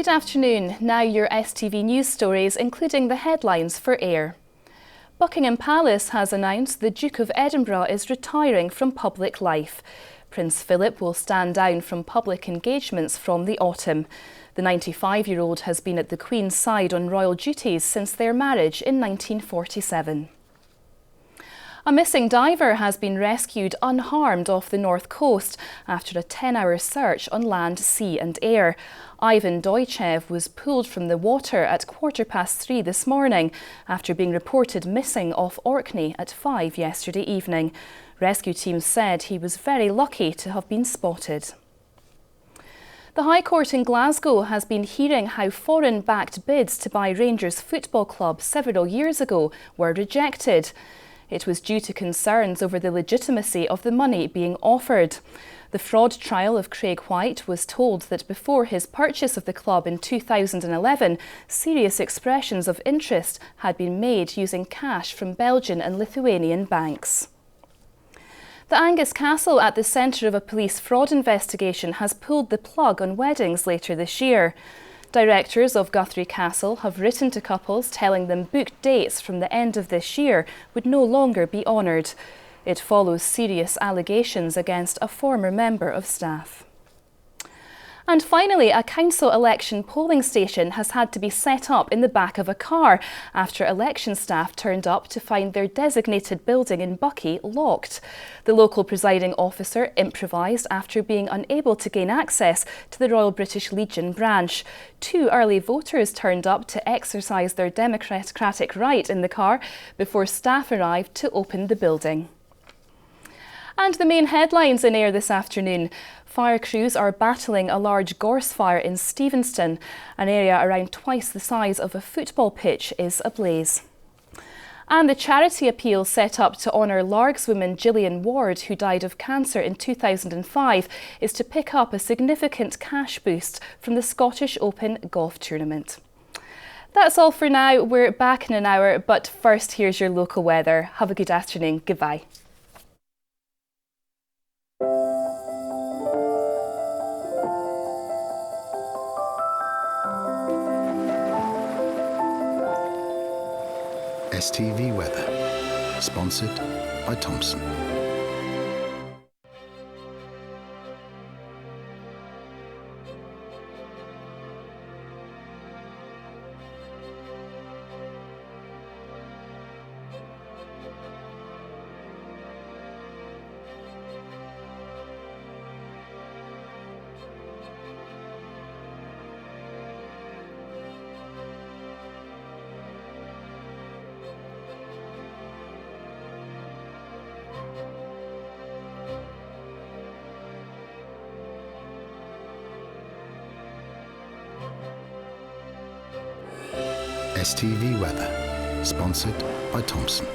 Good afternoon. Now your STV News stories, including the headlines for air. Buckingham Palace has announced the Duke of Edinburgh is retiring from public life. Prince Philip will stand down from public engagements from the autumn. The 95-year-old has been at the Queen's side on royal duties since their marriage in 1947. A missing diver has been rescued unharmed off the north coast after a 10-hour search on land, sea and air. Ivan Doichev was pulled from the water at 3:15 this morning after being reported missing off Orkney at 5 yesterday evening. Rescue teams said he was very lucky to have been spotted. The High Court in Glasgow has been hearing how foreign-backed bids to buy Rangers Football Club several years ago were rejected. It was due to concerns over the legitimacy of the money being offered. The fraud trial of Craig White was told that before his purchase of the club in 2011, serious expressions of interest had been made using cash from Belgian and Lithuanian banks. The Angus Castle at the centre of a police fraud investigation has pulled the plug on weddings later this year. Directors of Guthrie Castle have written to couples telling them booked dates from the end of this year would no longer be honoured. It follows serious allegations against a former member of staff. And finally, a council election polling station has had to be set up in the back of a car after election staff turned up to find their designated building in Buckie locked. The local presiding officer improvised after being unable to gain access to the Royal British Legion branch. 2 early voters turned up to exercise their democratic right in the car before staff arrived to open the building. And the main headlines in air this afternoon. Fire crews are battling a large gorse fire in Stevenston. An area around twice the size of a football pitch is ablaze. And the charity appeal set up to honour Largswoman Gillian Ward, who died of cancer in 2005, is to pick up a significant cash boost from the Scottish Open golf tournament. That's all for now. We're back in an hour, but first here's your local weather. Have a good afternoon. Goodbye. STV Weather, sponsored by Thompson. STV Weather, sponsored by Thompson.